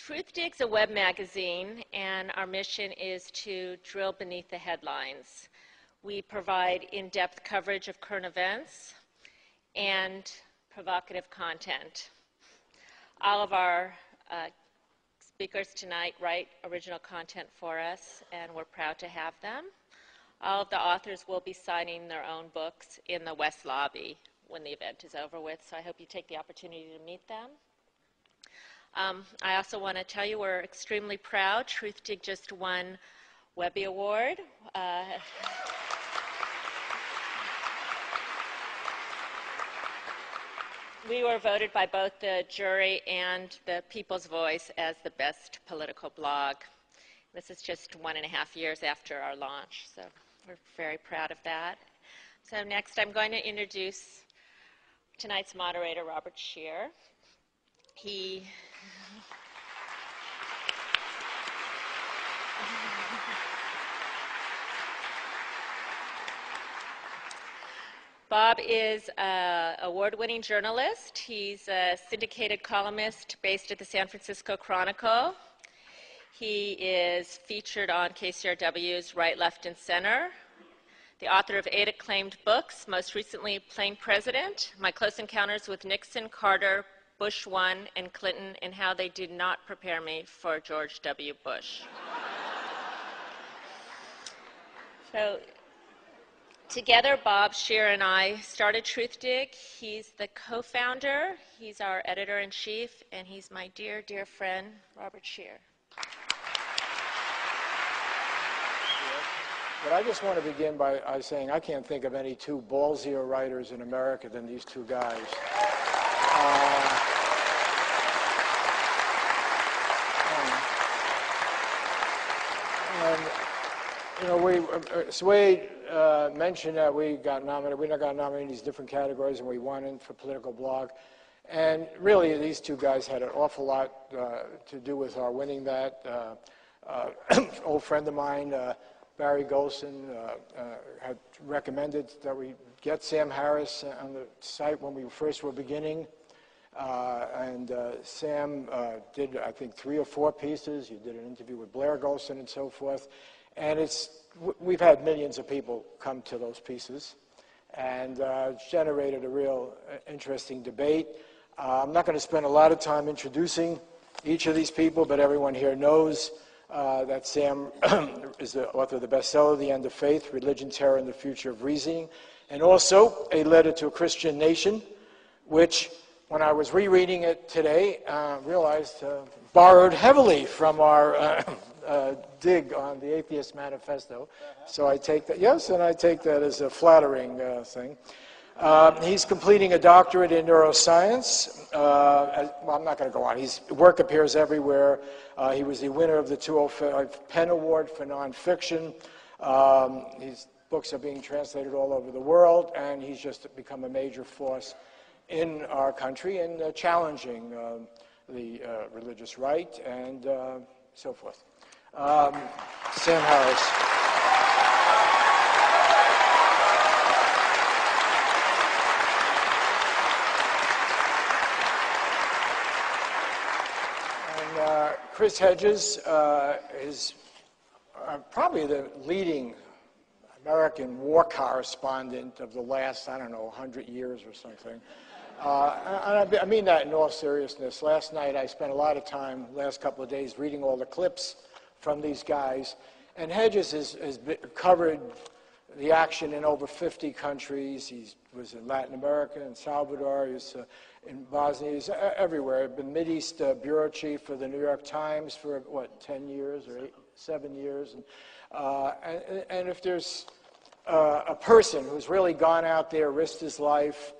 Truthdig's a web magazine, and our mission is to drill beneath the headlines. We provide in-depth coverage of current events and provocative content. All of our speakers tonight write original content for us, and we're proud to have them. All of the authors will be signing their own books in the West Lobby when the event is over with, so I hope you take the opportunity to meet them. I also want to tell you we're extremely proud. Truthdig just won Webby Award. We were voted by both the jury and the People's Voice as the best political blog. This is just 1.5 years after our launch, so we're very proud of that. So next I'm going to introduce tonight's moderator, Robert Scheer. Bob is an award-winning journalist. He's a syndicated columnist based at the San Francisco Chronicle. He is featured on KCRW's Right, Left, and Center. The author of 8 acclaimed books, most recently Plain President, My Close Encounters with Nixon, Carter, Bush 1, and Clinton, and How They Did Not Prepare Me for George W. Bush. So, together, Bob, Scheer, and I started Truthdig. He's the co-founder, he's our editor-in-chief, and he's my dear, dear friend, Robert Scheer. But I just want to begin by saying I can't think of any two ballsier writers in America than these two guys. You know, Swade mentioned that we got nominated in these different categories, and we won in for Political Blog. And really, these two guys had an awful lot to do with our winning that. Old friend of mine, Barry Golson, had recommended that we get Sam Harris on the site when we first were beginning. Sam did, I think, 3 or 4 pieces. You did an interview with Blair Golson and so forth. And we've had millions of people come to those pieces, and it's generated a real interesting debate. I'm not going to spend a lot of time introducing each of these people, but everyone here knows that Sam is the author of the bestseller, The End of Faith, Religion, Terror, and the Future of Reasoning, and also A Letter to a Christian Nation, which, when I was rereading it today, realized borrowed heavily from our dig on the Atheist Manifesto. So I take that, yes, and I take that as a flattering thing. He's completing a doctorate in neuroscience. Well, I'm not going to go on. His work appears everywhere. He was the winner of the 2005 Penn Award for nonfiction. His books are being translated all over the world, and he's just become a major force in our country in challenging the religious right and so forth. Sam Harris. And Chris Hedges is probably the leading American war correspondent of the last, I don't know, 100 years or something. And I mean that in all seriousness. Last night I spent a lot of time, last couple of days, reading all the clips from these guys. And Hedges has covered the action in over 50 countries. He was in Latin America, in Salvador, he was in Bosnia, he's everywhere. Been Mideast bureau chief for the New York Times for, what, 10 years or 7 years. And if there's a person who's really gone out there, risked his life,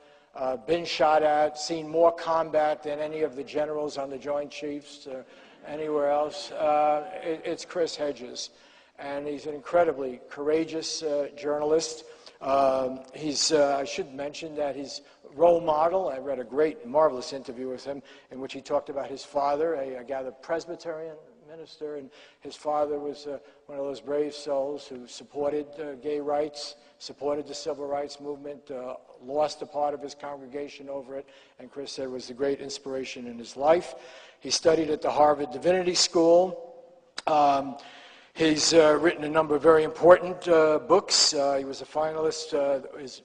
been shot at, seen more combat than any of the generals on the Joint Chiefs or anywhere else, it's Chris Hedges. And he's an incredibly courageous journalist. I should mention that he's a role model. I read a great, marvelous interview with him in which he talked about his father, I gather Presbyterian minister, and his father was one of those brave souls who supported gay rights, supported the civil rights movement, lost a part of his congregation over it, and Chris said was a great inspiration in his life. He studied at the Harvard Divinity School. He's written a number of very important books. He was a finalist. His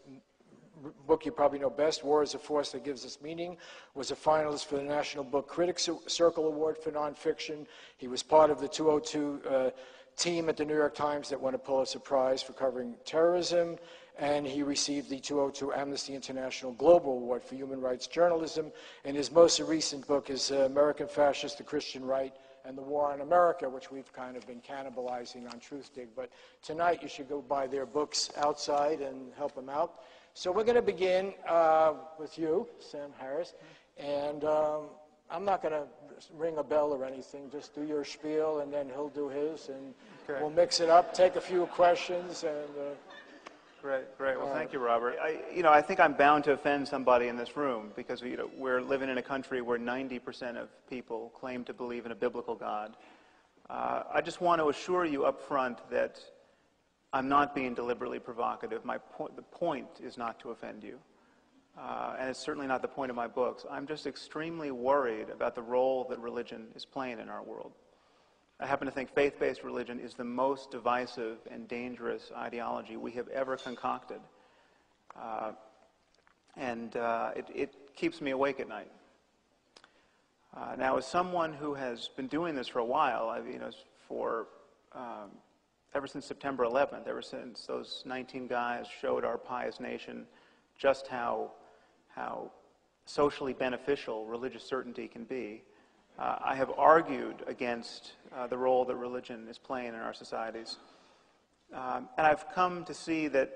book you probably know best, War is a Force That Gives Us Meaning, was a finalist for the National Book Critics Circle Award for Nonfiction. He was part of the 202 team at the New York Times that won a Pulitzer Prize for covering terrorism, and he received the 202 Amnesty International Global Award for Human Rights Journalism. And his most recent book is American Fascist, the Christian Right, and the War on America, which we've kind of been cannibalizing on Truthdig. But tonight you should go buy their books outside and help them out. So we're going to begin with you, Sam Harris, and I'm not going to ring a bell or anything. Just do your spiel, and then he'll do his, and we'll mix it up, take a few questions, and... Great. Well, thank you, Robert. I think I'm bound to offend somebody in this room because we're living in a country where 90% of people claim to believe in a biblical God. I just want to assure you up front that I'm not being deliberately provocative. The point is not to offend you, and it's certainly not the point of my books. I'm just extremely worried about the role that religion is playing in our world. I happen to think faith-based religion is the most divisive and dangerous ideology we have ever concocted. It keeps me awake at night. Now, as someone who has been doing this for a while, ever since September 11th, ever since those 19 guys showed our pious nation just how socially beneficial religious certainty can be, I have argued against the role that religion is playing in our societies. And I've come to see that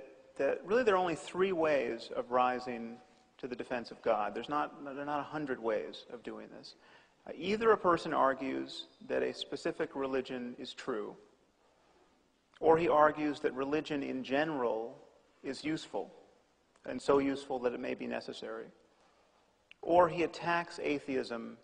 really there are only three ways of rising to the defense of God. There are not 100 ways of doing this. Either a person argues that a specific religion is true, or he argues that religion in general is useful, and so useful that it may be necessary, or he attacks atheism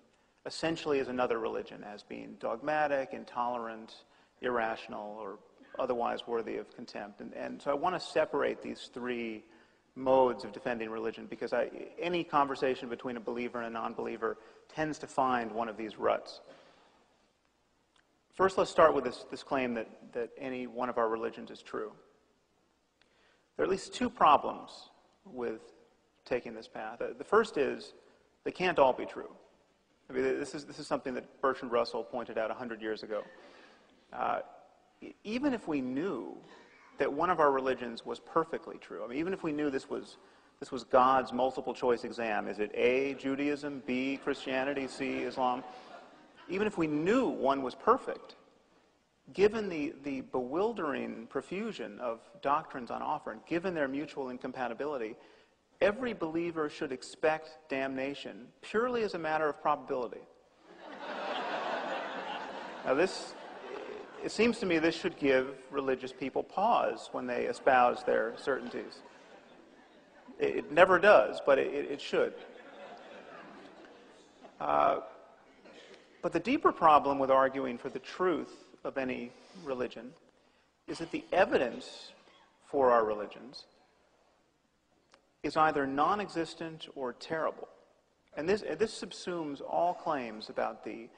essentially as another religion, as being dogmatic, intolerant, irrational, or otherwise worthy of contempt. And so I want to separate these three modes of defending religion because any conversation between a believer and a non-believer tends to find one of these ruts. First, let's start with this claim that any one of our religions is true. There are at least two problems with taking this path. The first is they can't all be true. I mean, this is something that Bertrand Russell pointed out 100 years ago. Even if we knew that one of our religions was perfectly true, I mean, even if we knew this was God's multiple choice exam, is it A, Judaism, B, Christianity, C, Islam? Even if we knew one was perfect, given the bewildering profusion of doctrines on offer, and given their mutual incompatibility, every believer should expect damnation purely as a matter of probability. Now it seems to me this should give religious people pause when they espouse their certainties. It never does, but it should. But the deeper problem with arguing for the truth of any religion is that the evidence for our religions is either non-existent or terrible. And this subsumes all claims about the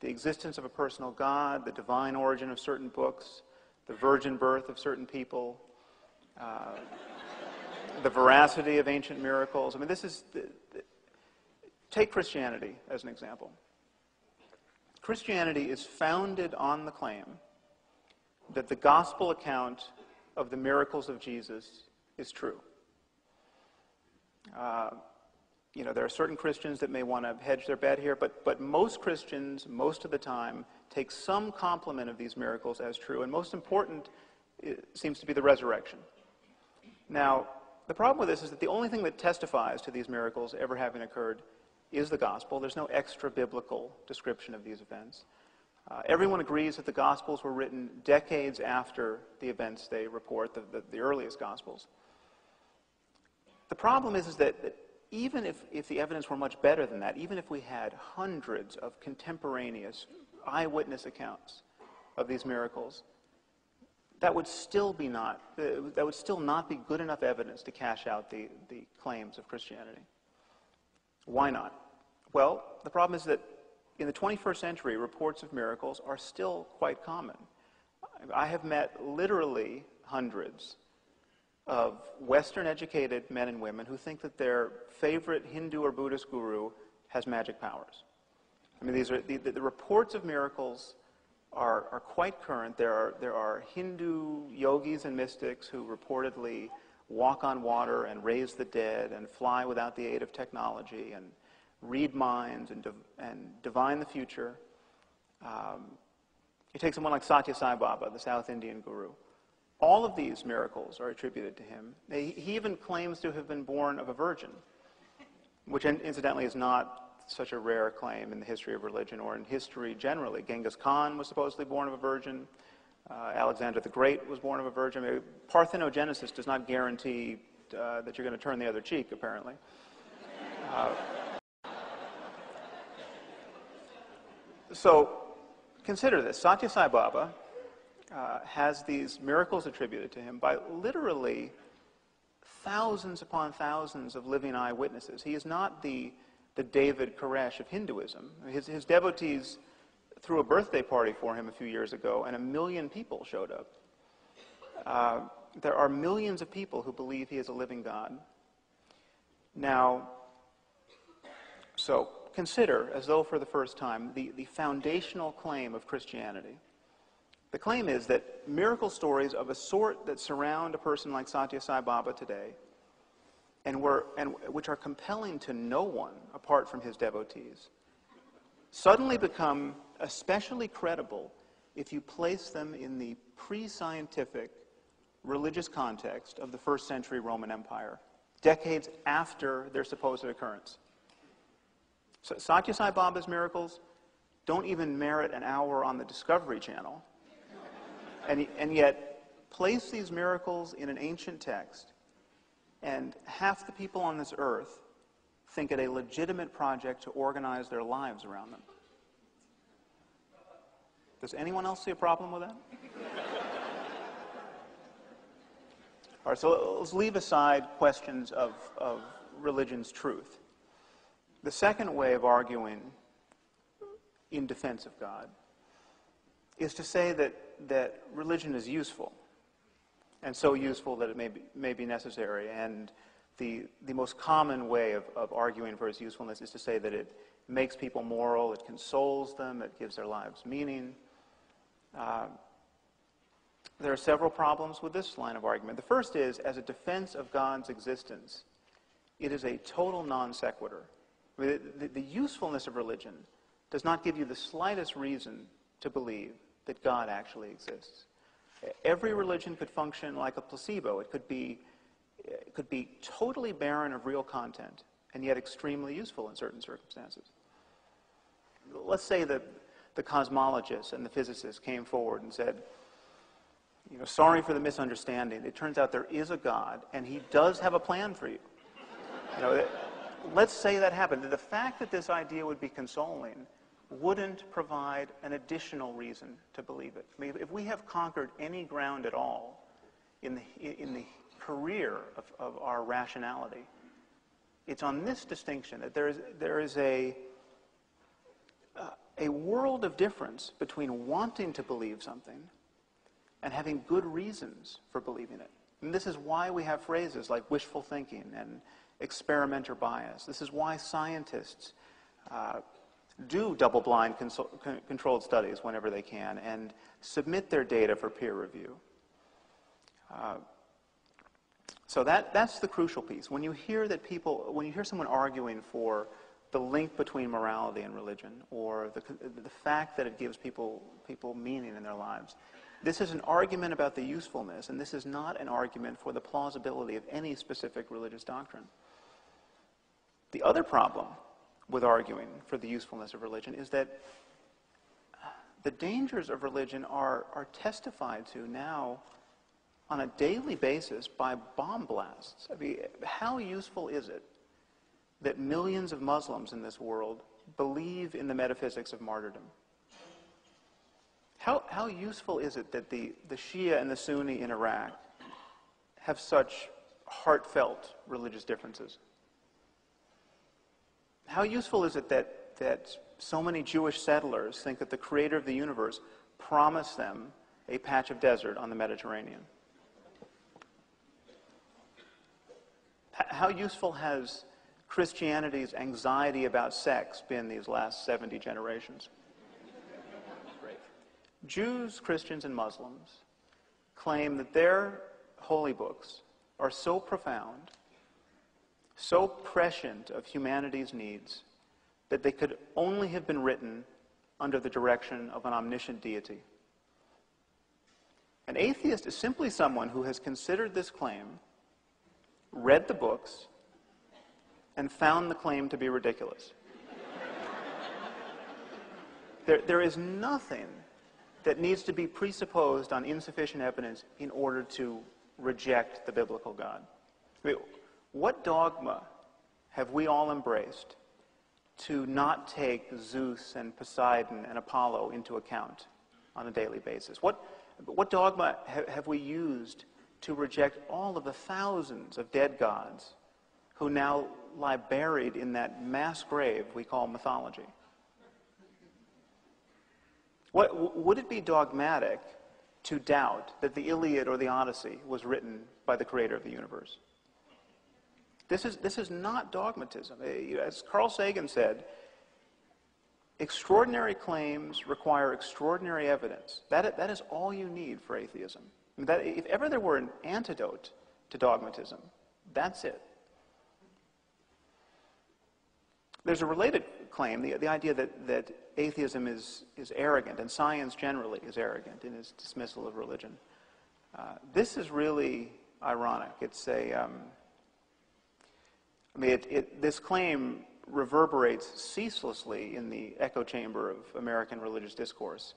existence of a personal God, the divine origin of certain books, the virgin birth of certain people, the veracity of ancient miracles. I mean, take Christianity as an example. Christianity is founded on the claim that the gospel account of the miracles of Jesus is true. There are certain Christians that may want to hedge their bet here, but most Christians, most of the time, take some complement of these miracles as true, and most important seems to be the resurrection. Now, the problem with this is that the only thing that testifies to these miracles ever having occurred is the gospel. There's no extra-biblical description of these events. Everyone agrees that the Gospels were written decades after the events they report, the earliest Gospels. The problem is that even if the evidence were much better than that, even if we had hundreds of contemporaneous eyewitness accounts of these miracles, that would still not be good enough evidence to cash out the claims of Christianity. Why not? Well, the problem is that in the 21st century, reports of miracles are still quite common. I have met literally hundreds of Western-educated men and women who think that their favorite Hindu or Buddhist guru has magic powers. I mean, these are the reports of miracles are quite current. There are Hindu yogis and mystics who reportedly walk on water and raise the dead and fly without the aid of technology and read minds and divine the future. You take someone like Satya Sai Baba, the South Indian guru. All of these miracles are attributed to him. He even claims to have been born of a virgin, which incidentally is not such a rare claim in the history of religion or in history generally. Genghis Khan was supposedly born of a virgin. Alexander the Great was born of a virgin. Maybe parthenogenesis does not guarantee that you're going to turn the other cheek, apparently. So consider this. Satya Sai Baba has these miracles attributed to him by literally thousands upon thousands of living eyewitnesses. He is not the David Koresh of Hinduism. His devotees threw a birthday party for him a few years ago, and 1 million people showed up. There are millions of people who believe he is a living God. Now, so consider, as though for the first time, the foundational claim of Christianity. The claim is that miracle stories of a sort that surround a person like Satya Sai Baba today, and which are compelling to no one apart from his devotees, suddenly become especially credible if you place them in the pre-scientific religious context of the first century Roman Empire, decades after their supposed occurrence. So Satya Sai Baba's miracles don't even merit an hour on the Discovery Channel. And yet, place these miracles in an ancient text, and half the people on this earth think it a legitimate project to organize their lives around them. Does anyone else see a problem with that? All right, so let's leave aside questions of religion's truth. The second way of arguing in defense of God is to say that religion is useful, and so useful that it may be necessary. And the most common way of arguing for its usefulness is to say that it makes people moral, it consoles them, it gives their lives meaning. There are several problems with this line of argument. The first is, as a defense of God's existence, it is a total non sequitur. I mean, the usefulness of religion does not give you the slightest reason to believe that God actually exists. Every religion could function like a placebo. It could be totally barren of real content and yet extremely useful in certain circumstances. Let's say that the cosmologists and the physicists came forward and said, sorry for the misunderstanding. It turns out there is a God, and he does have a plan for you. Let's say that happened. The fact that this idea would be consoling wouldn't provide an additional reason to believe it. I mean, if we have conquered any ground at all in the career of our rationality, it's on this distinction that there is a world of difference between wanting to believe something and having good reasons for believing it. And this is why we have phrases like wishful thinking and experimenter bias. This is why scientists do double-blind controlled studies whenever they can and submit their data for peer review. So that's the crucial piece. When you hear someone arguing for the link between morality and religion, or the fact that it gives people meaning in their lives, this is an argument about the usefulness, and this is not an argument for the plausibility of any specific religious doctrine. The other problem with arguing for the usefulness of religion is that the dangers of religion are testified to now on a daily basis by bomb blasts. I mean, how useful is it that millions of Muslims in this world believe in the metaphysics of martyrdom? How useful is it that the Shia and the Sunni in Iraq have such heartfelt religious differences? How useful is it that so many Jewish settlers think that the creator of the universe promised them a patch of desert on the Mediterranean? How useful has Christianity's anxiety about sex been these last 70 generations? Jews, Christians, and Muslims claim that their holy books are so profound, so prescient of humanity's needs, that they could only have been written under the direction of an omniscient deity. An atheist is simply someone who has considered this claim, read the books, and found the claim to be ridiculous. There is nothing that needs to be presupposed on insufficient evidence in order to reject the biblical God. I mean, what dogma have we all embraced to not take Zeus and Poseidon and Apollo into account on a daily basis? What dogma have we used to reject all of the thousands of dead gods who now lie buried in that mass grave we call mythology? Would it be dogmatic to doubt that the Iliad or the Odyssey was written by the creator of the universe? This is not dogmatism. As Carl Sagan said, extraordinary claims require extraordinary evidence. That is all you need for atheism. I mean, if ever there were an antidote to dogmatism, that's it. There's a related claim, the idea that atheism is arrogant, and science generally is arrogant in its dismissal of religion. This is really ironic. It's this claim reverberates ceaselessly in the echo chamber of American religious discourse.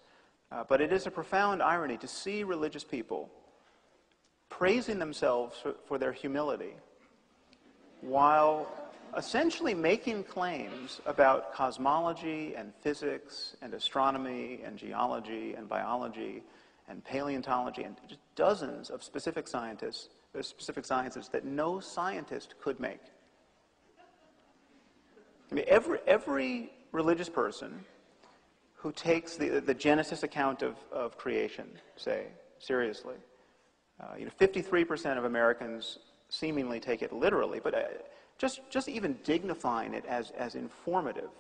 But it is a profound irony to see religious people praising themselves for their humility while essentially making claims about cosmology and physics and astronomy and geology and biology and paleontology and just dozens of specific sciences that no scientist could make. I mean, every religious person who takes the Genesis account of creation, say, seriously, 53% of Americans seemingly take it literally, but just even dignifying it as informative.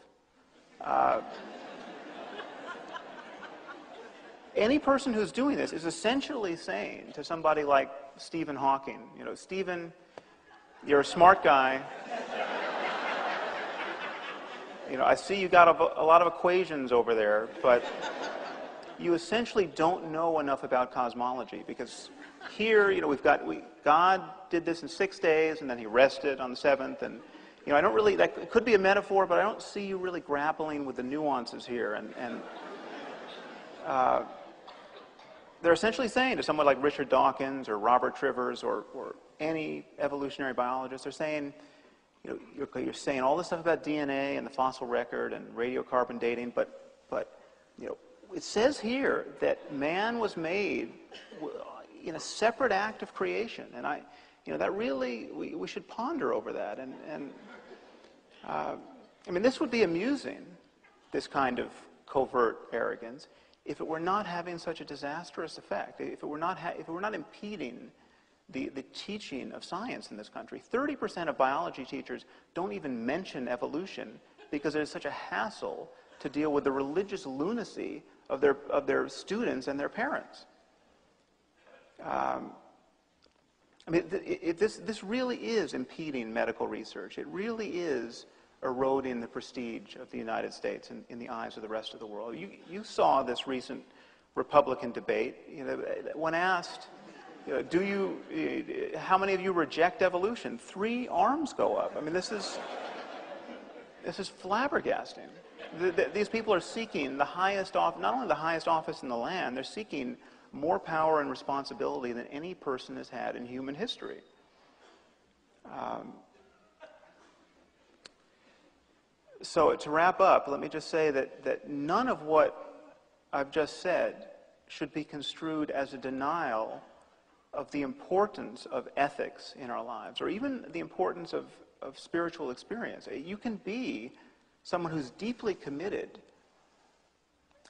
Any person who's doing this is essentially saying to somebody like Stephen Hawking, Stephen, you're a smart guy. I see you got a lot of equations over there, but you essentially don't know enough about cosmology, because here, God did this in 6 days, and then he rested on the seventh, and, I don't really, that could be a metaphor, but I don't see you really grappling with the nuances here, and they're essentially saying to someone like Richard Dawkins or Robert Trivers or any evolutionary biologist, they're saying, you're saying all this stuff about DNA and the fossil record and radiocarbon dating, but it says here that man was made in a separate act of creation, and that really we should ponder over that. And this would be amusing, this kind of covert arrogance, if it were not having such a disastrous effect, if it were not impeding the teaching of science in this country. 30% of biology teachers don't even mention evolution because it is such a hassle to deal with the religious lunacy of their students and their parents. This really is impeding medical research. It really is eroding the prestige of the United States in the eyes of the rest of the world. You saw this recent Republican debate. When asked, how many of you reject evolution? 3 arms go up. This is flabbergasting. These people are seeking the highest office, not only the highest office in the land, they're seeking more power and responsibility than any person has had in human history. So to wrap up, let me just say that none of what I've just said should be construed as a denial of the importance of ethics in our lives, or even the importance of spiritual experience. You can be someone who's deeply committed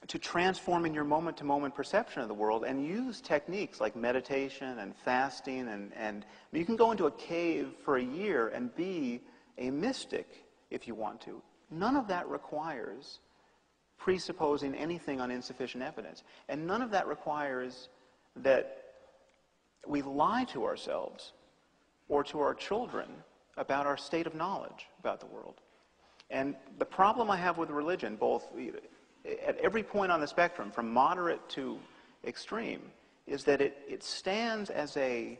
to transforming your moment-to-moment perception of the world and use techniques like meditation and fasting, and you can go into a cave for a year and be a mystic if you want to. None of that requires presupposing anything on insufficient evidence. And none of that requires that we lie to ourselves or to our children about our state of knowledge about the world. And the problem I have with religion, both at every point on the spectrum, from moderate to extreme, is that it stands as a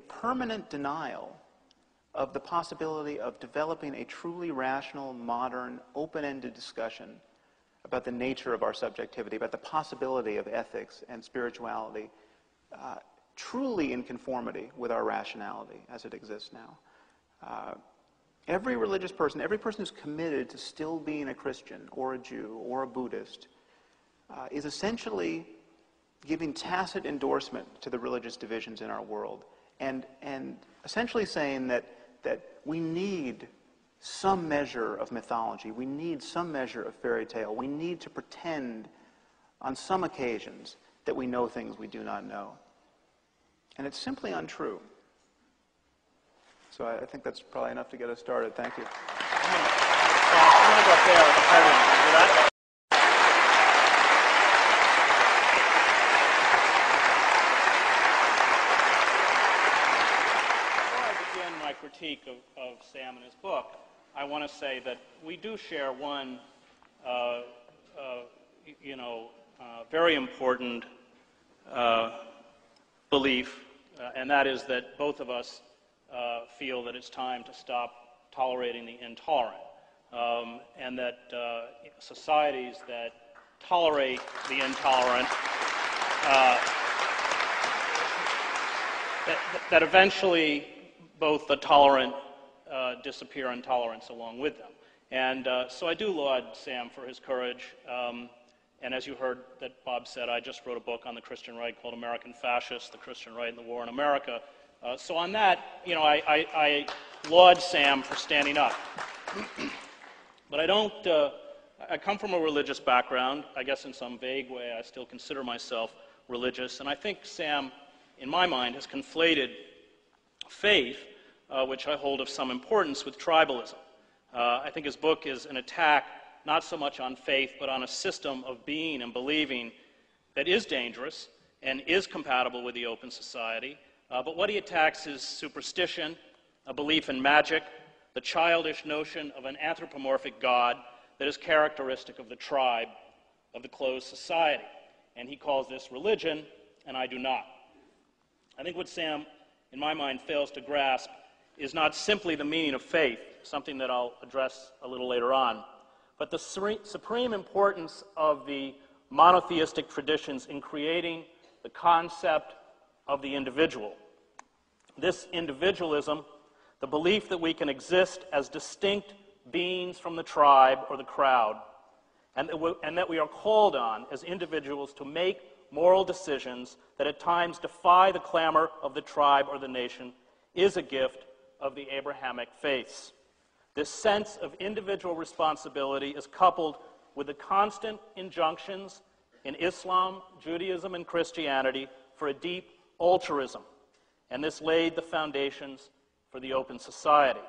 permanent denial of the possibility of developing a truly rational, modern, open-ended discussion about the nature of our subjectivity, about the possibility of ethics and spirituality truly in conformity with our rationality as it exists now. Every religious person, every person who's committed to still being a Christian or a Jew or a Buddhist is essentially giving tacit endorsement to the religious divisions in our world and essentially saying that we need some measure of mythology, we need some measure of fairy tale, we need to pretend on some occasions that we know things we do not know. And it's simply untrue. So I think that's probably enough to get us started. Thank you. I'm going to go up there at the podium. Can you do that? Before I begin my critique of Sam and his book, I want to say that we do share one, very important belief, and that is that both of us feel that it's time to stop tolerating the intolerant, and that societies that tolerate the intolerant, that eventually both the tolerant disappear and tolerance along with them. And so I do laud Sam for his courage. And as you heard that Bob said, I just wrote a book on the Christian right called American Fascists, the Christian Right and the War in America. So on that, I laud Sam for standing up. But I come from a religious background. I guess in some vague way I still consider myself religious. And I think Sam, in my mind, has conflated faith, which I hold of some importance, with tribalism. I think his book is an attack not so much on faith, but on a system of being and believing that is dangerous and is compatible with the open society. But what he attacks is superstition, a belief in magic, the childish notion of an anthropomorphic God that is characteristic of the tribe, of the closed society. And he calls this religion, and I do not. I think what Sam, in my mind, fails to grasp is not simply the meaning of faith, something that I'll address a little later on, but the supreme importance of the monotheistic traditions in creating the concept of the individual. This individualism, the belief that we can exist as distinct beings from the tribe or the crowd, and that we are called on as individuals to make moral decisions that at times defy the clamor of the tribe or the nation, is a gift of the Abrahamic faiths. This sense of individual responsibility is coupled with the constant injunctions in Islam, Judaism, and Christianity for a deep altruism, and this laid the foundations for the open society.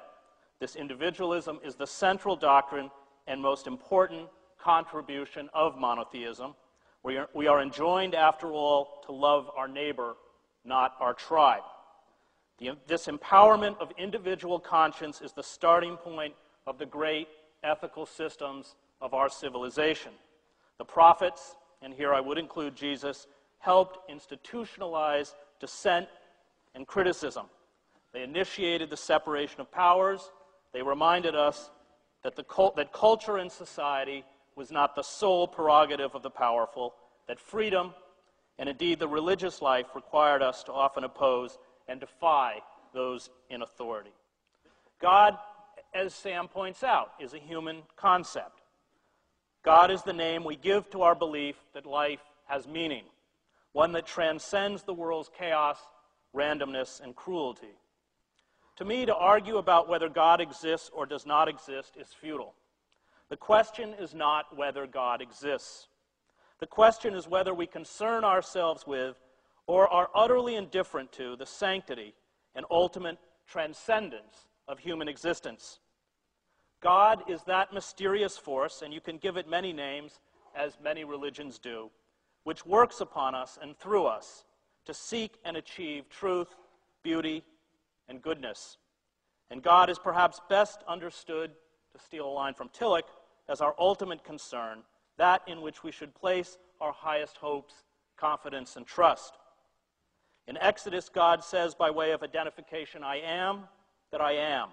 This individualism is the central doctrine and most important contribution of monotheism. We are enjoined, after all, to love our neighbor, not our tribe. This empowerment of individual conscience is the starting point of the great ethical systems of our civilization. The prophets, and here I would include Jesus, helped institutionalize dissent and criticism. They initiated the separation of powers. They reminded us that culture and society was not the sole prerogative of the powerful, that freedom And indeed, the religious life required us to often oppose and defy those in authority. God, as Sam points out, is a human concept. God is the name we give to our belief that life has meaning, one that transcends the world's chaos, randomness, and cruelty. To me, to argue about whether God exists or does not exist is futile. The question is not whether God exists. The question is whether we concern ourselves with or are utterly indifferent to the sanctity and ultimate transcendence of human existence. God is that mysterious force, and you can give it many names, as many religions do, which works upon us and through us to seek and achieve truth, beauty, and goodness. And God is perhaps best understood, to steal a line from Tillich, as our ultimate concern, that in which we should place our highest hopes, confidence, and trust. In Exodus, God says by way of identification, I am that I am.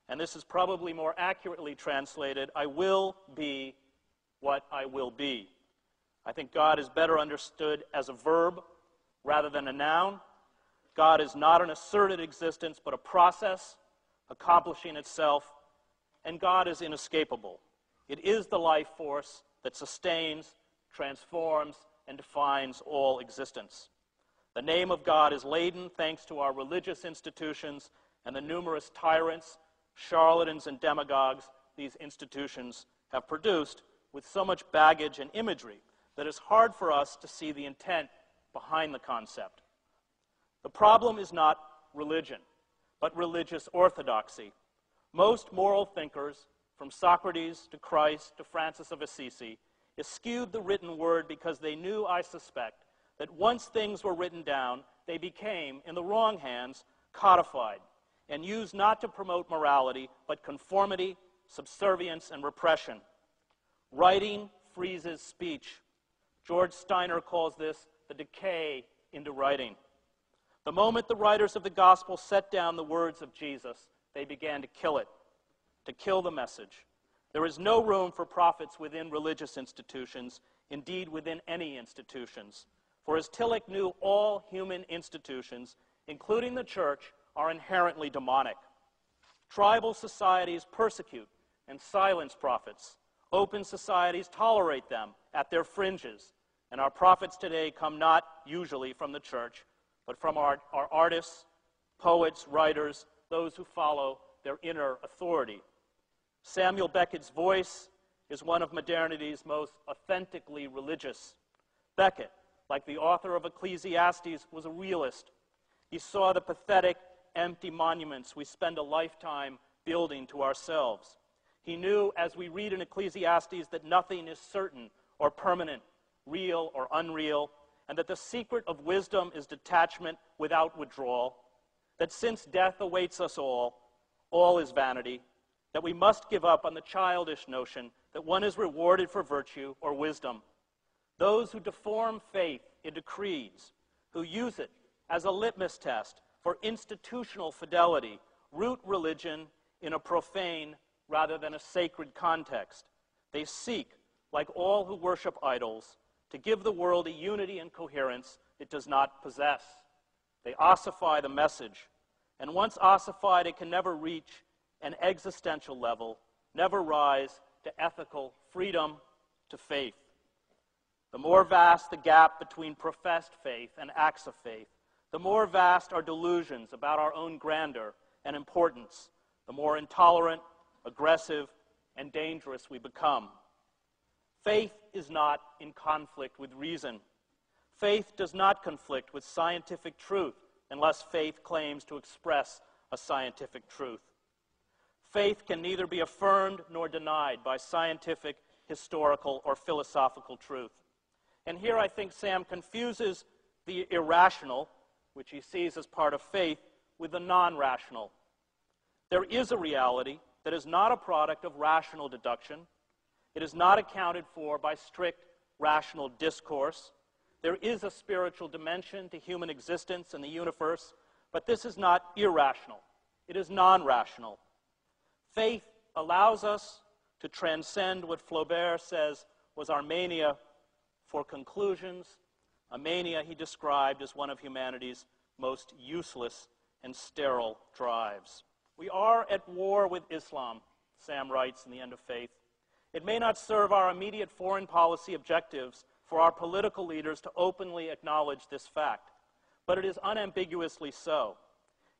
And this is probably more accurately translated, I will be what I will be. I think God is better understood as a verb rather than a noun. God is not an asserted existence, but a process accomplishing itself, and God is inescapable. It is the life force that sustains, transforms, and defines all existence. The name of God is laden, thanks to our religious institutions and the numerous tyrants, charlatans, and demagogues these institutions have produced, with so much baggage and imagery that it's hard for us to see the intent behind the concept. The problem is not religion, but religious orthodoxy. Most moral thinkers, from Socrates to Christ to Francis of Assisi, eschewed the written word because they knew, I suspect, that once things were written down, they became, in the wrong hands, codified, and used not to promote morality, but conformity, subservience, and repression. Writing freezes speech. George Steiner calls this the decay into writing. The moment the writers of the gospel set down the words of Jesus, they began to kill it, to kill the message. There is no room for prophets within religious institutions, indeed within any institutions. For as Tillich knew, all human institutions, including the church, are inherently demonic. Tribal societies persecute and silence prophets. Open societies tolerate them at their fringes. And our prophets today come not usually from the church, but from our artists, poets, writers, those who follow their inner authority. Samuel Beckett's voice is one of modernity's most authentically religious. Beckett, like the author of Ecclesiastes, was a realist. He saw the pathetic, empty monuments we spend a lifetime building to ourselves. He knew, as we read in Ecclesiastes, that nothing is certain or permanent, real or unreal, and that the secret of wisdom is detachment without withdrawal, that since death awaits us all is vanity, that we must give up on the childish notion that one is rewarded for virtue or wisdom. Those who deform faith into creeds, who use it as a litmus test for institutional fidelity, root religion in a profane rather than a sacred context. They seek, like all who worship idols, to give the world a unity and coherence it does not possess. They ossify the message, and once ossified, it can never reach an existential level, never rise to ethical freedom, to faith. The more vast the gap between professed faith and acts of faith, the more vast our delusions about our own grandeur and importance, the more intolerant, aggressive, and dangerous we become. Faith is not in conflict with reason. Faith does not conflict with scientific truth unless faith claims to express a scientific truth. Faith can neither be affirmed nor denied by scientific, historical, or philosophical truth. And here I think Sam confuses the irrational, which he sees as part of faith, with the non-rational. There is a reality that is not a product of rational deduction. It is not accounted for by strict rational discourse. There is a spiritual dimension to human existence and the universe, but this is not irrational. It is non-rational. Faith allows us to transcend what Flaubert says was our mania for conclusions, a mania he described as one of humanity's most useless and sterile drives. We are at war with Islam, Sam writes in The End of Faith. It may not serve our immediate foreign policy objectives for our political leaders to openly acknowledge this fact, but it is unambiguously so.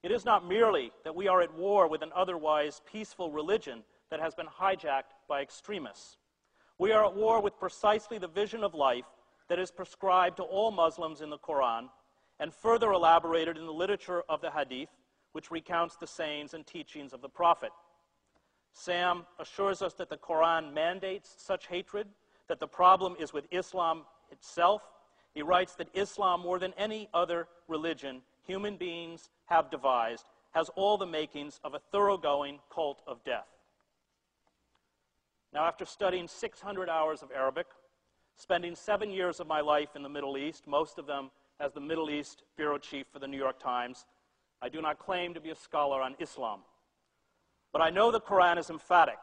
It is not merely that we are at war with an otherwise peaceful religion that has been hijacked by extremists. We are at war with precisely the vision of life that is prescribed to all Muslims in the Quran and further elaborated in the literature of the Hadith, which recounts the sayings and teachings of the Prophet. Sam assures us that the Quran mandates such hatred, that the problem is with Islam itself. He writes that Islam, more than any other religion human beings have devised, has all the makings of a thoroughgoing cult of death. Now, after studying 600 hours of Arabic, spending 7 years of my life in the Middle East, most of them as the Middle East bureau chief for the New York Times, I do not claim to be a scholar on Islam. But I know the Quran is emphatic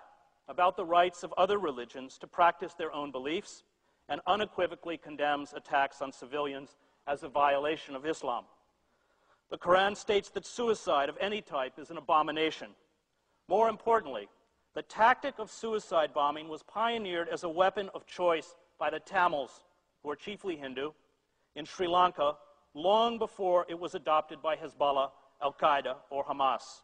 about the rights of other religions to practice their own beliefs and unequivocally condemns attacks on civilians as a violation of Islam. The Quran states that suicide of any type is an abomination. More importantly, the tactic of suicide bombing was pioneered as a weapon of choice by the Tamils, who are chiefly Hindu, in Sri Lanka long before it was adopted by Hezbollah, Al-Qaeda, or Hamas.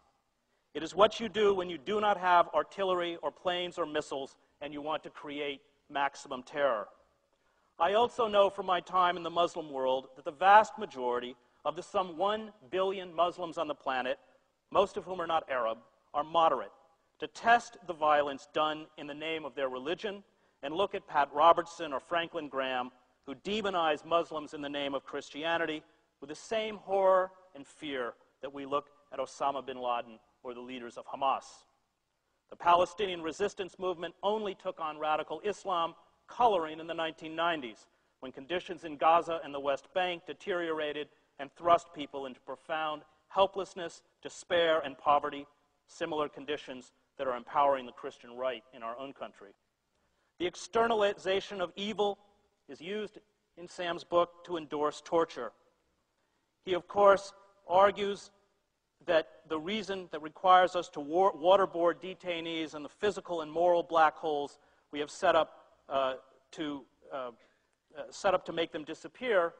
It is what you do when you do not have artillery or planes or missiles and you want to create maximum terror. I also know from my time in the Muslim world that the vast majority of the some 1 billion Muslims on the planet, most of whom are not Arab, are moderate, to test the violence done in the name of their religion and look at Pat Robertson or Franklin Graham, who demonize Muslims in the name of Christianity with the same horror and fear that we look at Osama bin Laden or the leaders of Hamas. The Palestinian resistance movement only took on radical Islam coloring in the 1990s, when conditions in Gaza and the West Bank deteriorated and thrust people into profound helplessness, despair, and poverty, similar conditions that are empowering the Christian right in our own country. The externalization of evil is used in Sam's book to endorse torture. He, of course, argues that the reason that requires us to waterboard detainees and the physical and moral black holes we have set up to make them disappear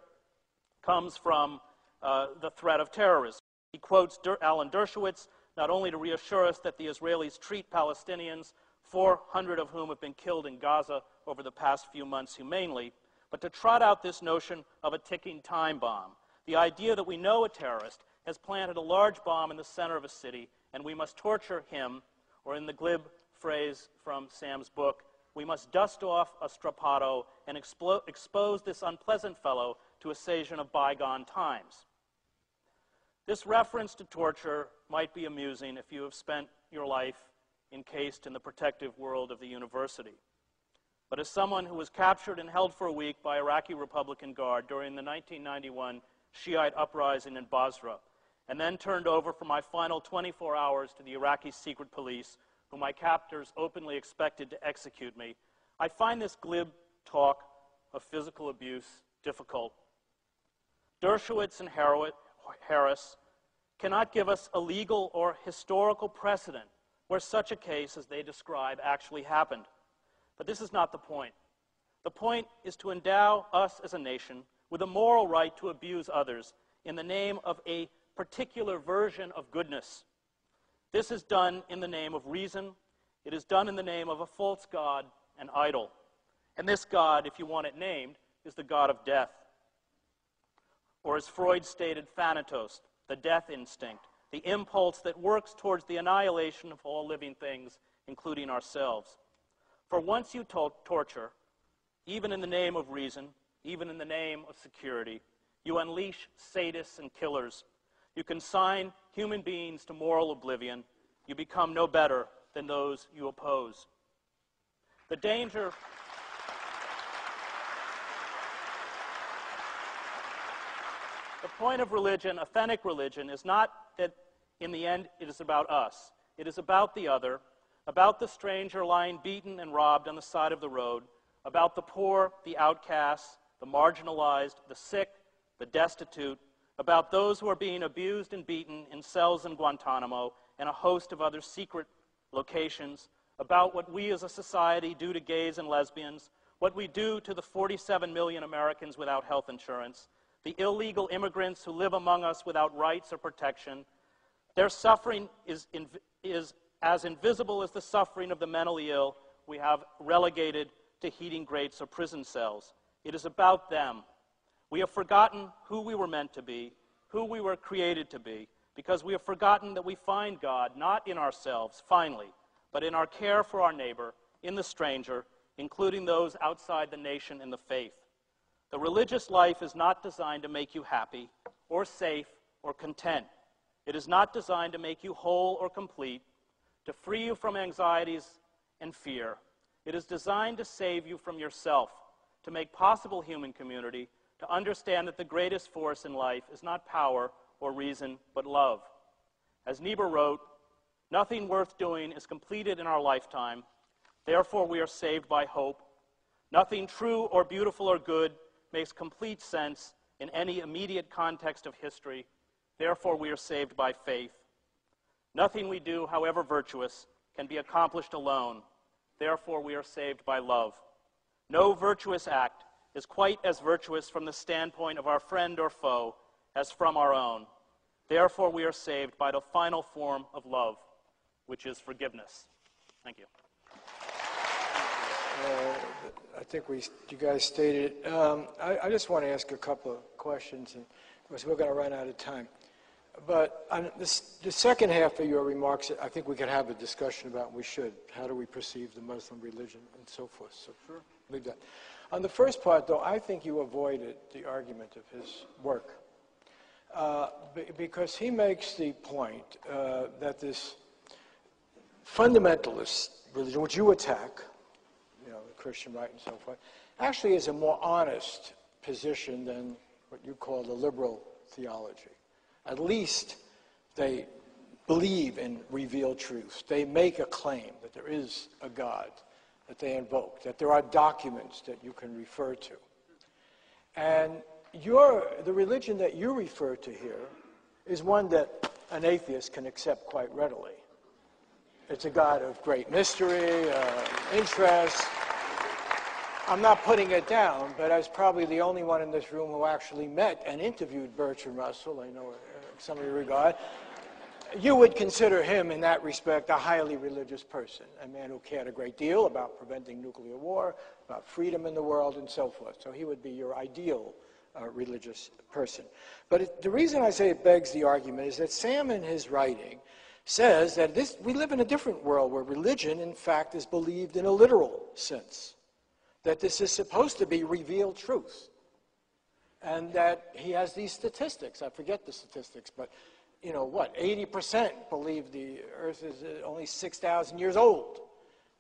comes from the threat of terrorism. He quotes Alan Dershowitz, not only to reassure us that the Israelis treat Palestinians, 400 of whom have been killed in Gaza over the past few months, humanely, but to trot out this notion of a ticking time bomb. The idea that we know a terrorist has planted a large bomb in the center of a city, and we must torture him, or in the glib phrase from Sam's book, we must dust off a strappado and expose this unpleasant fellow to a session of bygone times. This reference to torture might be amusing if you have spent your life encased in the protective world of the university. But as someone who was captured and held for a week by Iraqi Republican Guard during the 1991 Shiite uprising in Basra, and then turned over for my final 24 hours to the Iraqi secret police, whom my captors openly expected to execute me, I find this glib talk of physical abuse difficult. Dershowitz and Harris cannot give us a legal or historical precedent where such a case as they describe actually happened. But this is not the point. The point is to endow us as a nation with a moral right to abuse others in the name of a particular version of goodness. This is done in the name of reason. It is done in the name of a false god, an idol. And this god, if you want it named, is the god of death. Or as Freud stated, thanatos, the death instinct, the impulse that works towards the annihilation of all living things, including ourselves. For once you torture, even in the name of reason, even in the name of security, you unleash sadists and killers. You consign human beings to moral oblivion. You become no better than those you oppose. The danger... The point of religion, authentic religion, is not that in the end it is about us. It is about the other, about the stranger lying beaten and robbed on the side of the road, about the poor, the outcasts, the marginalized, the sick, the destitute, about those who are being abused and beaten in cells in Guantanamo and a host of other secret locations, about what we as a society do to gays and lesbians, what we do to the 47 million Americans without health insurance, the illegal immigrants who live among us without rights or protection. Their suffering is as invisible as the suffering of the mentally ill we have relegated to heating grates or prison cells. It is about them. We have forgotten who we were meant to be, who we were created to be, because we have forgotten that we find God not in ourselves, finally, but in our care for our neighbor, in the stranger, including those outside the nation and the faith. The religious life is not designed to make you happy or safe or content. It is not designed to make you whole or complete, to free you from anxieties and fear. It is designed to save you from yourself, to make possible human community, to understand that the greatest force in life is not power or reason, but love. As Niebuhr wrote, "Nothing worth doing is completed in our lifetime. Therefore, we are saved by hope. Nothing true or beautiful or good makes complete sense in any immediate context of history. Therefore, we are saved by faith. Nothing we do, however virtuous, can be accomplished alone. Therefore, we are saved by love. No virtuous act is quite as virtuous from the standpoint of our friend or foe as from our own. Therefore, we are saved by the final form of love, which is forgiveness." Thank you. I think you guys stated it. I just want to ask a couple of questions, and because we're going to run out of time. But on the second half of your remarks, I think we could have a discussion about, and we should, how do we perceive the Muslim religion and so forth. So sure, leave that. On the first part, though, I think you avoided the argument of his work because he makes the point that this fundamentalist religion, which you attack, the Christian right and so forth, actually is a more honest position than what you call the liberal theology. At least they believe in revealed truths. They make a claim that there is a God that they invoke, that there are documents that you can refer to. And the religion that you refer to here is one that an atheist can accept quite readily. It's a God of great mystery, interest. I'm not putting it down, but I was probably the only one in this room who actually met and interviewed Bertrand Russell. I know some of you regard. You would consider him, in that respect, a highly religious person, a man who cared a great deal about preventing nuclear war, about freedom in the world, and so forth. So he would be your ideal religious person. But the reason I say it begs the argument is that Sam, in his writing, says that we live in a different world where religion, in fact, is believed in a literal sense, that this is supposed to be revealed truth, and that he has these statistics. I forget the statistics, but 80% believe the earth is only 6,000 years old,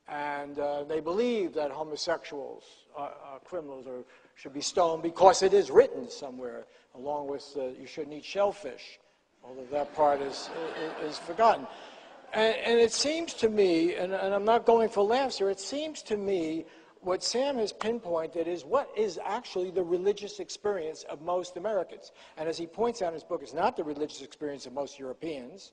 and they believe that homosexuals are criminals or should be stoned because it is written somewhere, along with you shouldn't eat shellfish, although that part is forgotten. And it seems to me, and I'm not going for laughs here, it seems to me what Sam has pinpointed is what is actually the religious experience of most Americans. And as he points out in his book, it's not the religious experience of most Europeans,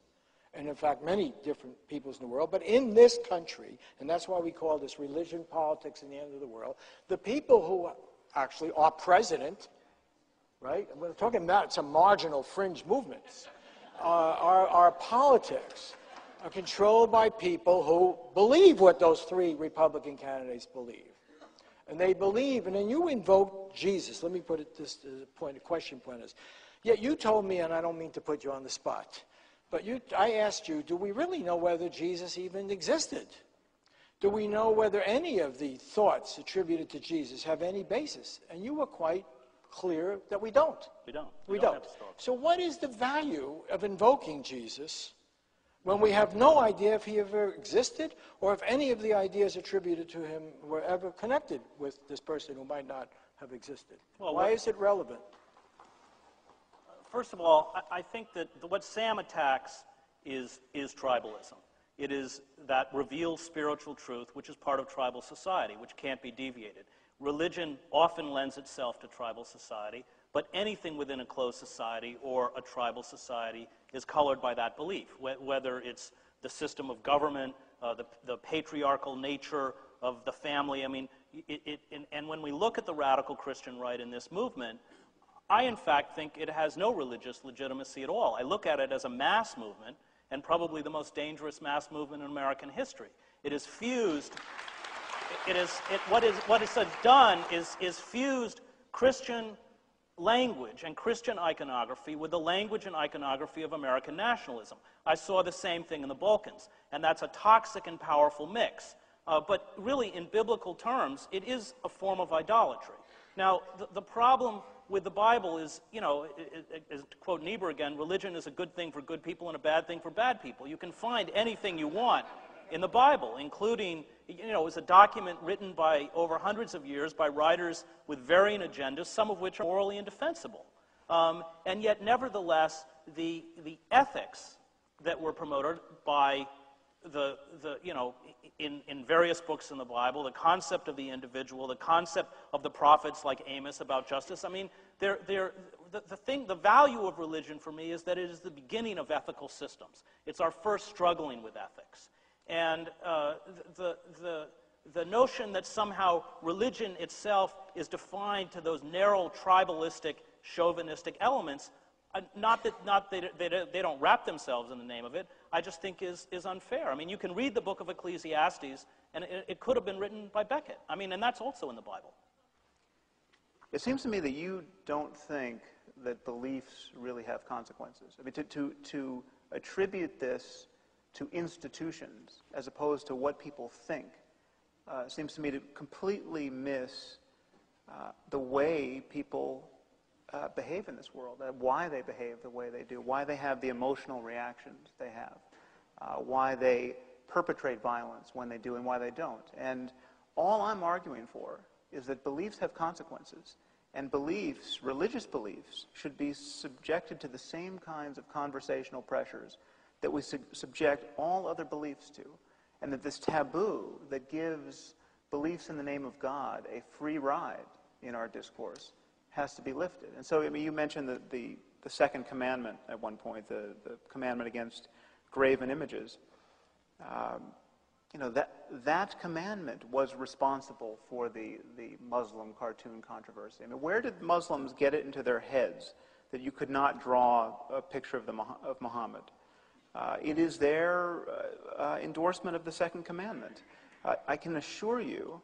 and in fact many different peoples in the world, but in this country, and that's why we call this religion, politics, and the end of the world, the people who actually are president, right? We're talking about some marginal fringe movements. Our politics are controlled by people who believe what those three Republican candidates believe. And they believe, and then you invoke Jesus. Let me put it this question point is. Yet you told me, and I don't mean to put you on the spot, but I asked you, do we really know whether Jesus even existed? Do we know whether any of the thoughts attributed to Jesus have any basis? And you were quite clear that we don't. We don't. So what is the value of invoking Jesus when we have no idea if he ever existed or if any of the ideas attributed to him were ever connected with this person who might not have existed? Well, why is it relevant? First of all, I think that what Sam attacks is tribalism. It is that reveals spiritual truth, which is part of tribal society, which can't be deviated. Religion often lends itself to tribal society, but anything within a closed society or a tribal society is colored by that belief, whether it's the system of government, the patriarchal nature of the family. I mean, and when we look at the radical Christian right in this movement, I, in fact, think it has no religious legitimacy at all. I look at it as a mass movement, and probably the most dangerous mass movement in American history. It is fused. What it's done is fused Christian language and Christian iconography with the language and iconography of American nationalism. I saw the same thing in the Balkans, and that's a toxic and powerful mix. But really, in biblical terms, it is a form of idolatry. Now, the problem with the Bible is, you know, to quote Niebuhr again, religion is a good thing for good people and a bad thing for bad people. You can find anything you want in the Bible, including, you know, it's a document written by over hundreds of years by writers with varying agendas, some of which are morally indefensible. And yet, nevertheless, the ethics that were promoted by in various books in the Bible, the concept of the individual, the concept of the prophets like Amos about justice. I mean, the value of religion for me is that it is the beginning of ethical systems. It's our first struggling with ethics. And the notion that somehow religion itself is defined to those narrow, tribalistic, chauvinistic elements, not that they don't wrap themselves in the name of it, I just think is unfair. I mean, you can read the book of Ecclesiastes, and it could have been written by Becket. I mean, and that's also in the Bible. It seems to me that you don't think that beliefs really have consequences. I mean, to attribute this to institutions as opposed to what people think seems to me to completely miss the way people behave in this world, why they behave the way they do, why they have the emotional reactions they have, why they perpetrate violence when they do and why they don't. And all I'm arguing for is that beliefs have consequences, and beliefs, religious beliefs, should be subjected to the same kinds of conversational pressures that we subject all other beliefs to, and that this taboo that gives beliefs in the name of God a free ride in our discourse has to be lifted. And so, I mean, you mentioned the second commandment at one point, the commandment against graven images. You know, that commandment was responsible for the Muslim cartoon controversy. I mean, where did Muslims get it into their heads that you could not draw a picture of Muhammad? It is their endorsement of the second commandment. I can assure you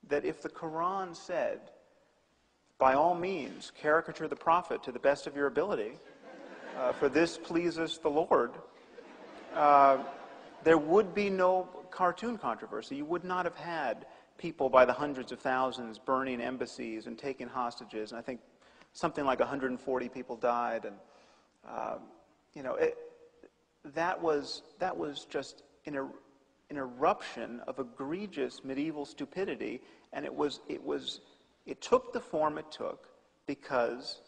that if the Quran said, by all means, caricature the prophet to the best of your ability, for this pleases the Lord, there would be no cartoon controversy. You would not have had people by the hundreds of thousands burning embassies and taking hostages. And I think something like 140 people died. And, you know, that was just an eruption of egregious medieval stupidity. And it took the form it took because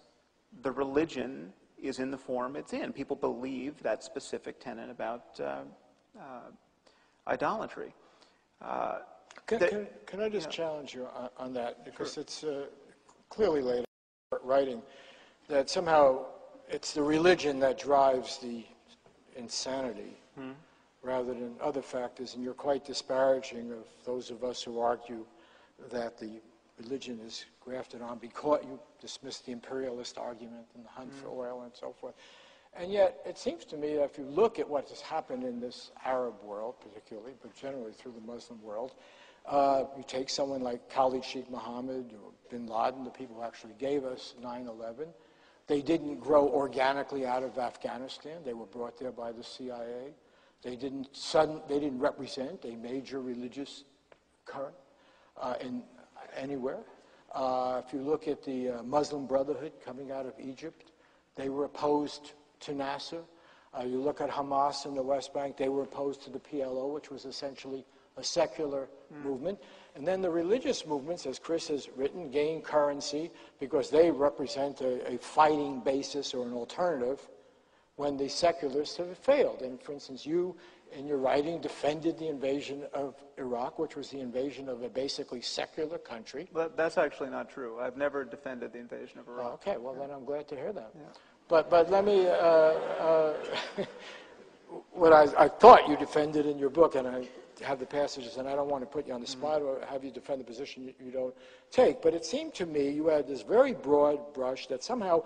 the religion is in the form it's in. People believe that specific tenet about idolatry. Can I just challenge you on that? Because sure. It's clearly laid out in writing that somehow it's the religion that drives the insanity rather than other factors, and you're quite disparaging of those of us who argue that the religion is grafted on because you dismiss the imperialist argument and the hunt for oil and so forth. And yet, it seems to me that if you look at what has happened in this Arab world, particularly, but generally through the Muslim world, you take someone like Khalid Sheikh Mohammed or bin Laden, the people who actually gave us 9/11. They didn't grow organically out of Afghanistan. They were brought there by the CIA. They didn't represent a major religious current anywhere. If you look at the Muslim Brotherhood coming out of Egypt, they were opposed to Nasser. You look at Hamas in the West Bank, they were opposed to the PLO, which was essentially a secular movement. And then the religious movements, as Chris has written, gain currency because they represent a fighting basis or an alternative when the secularists have failed. And for instance, you in your writing, defended the invasion of Iraq, which was the invasion of a basically secular country. But that's actually not true. I've never defended the invasion of Iraq. Okay, well then I'm glad to hear that. Yeah. But let me, what I thought you defended in your book, and I have the passages, and I don't want to put you on the spot or have you defend the position you don't take, but it seemed to me you had this very broad brush that somehow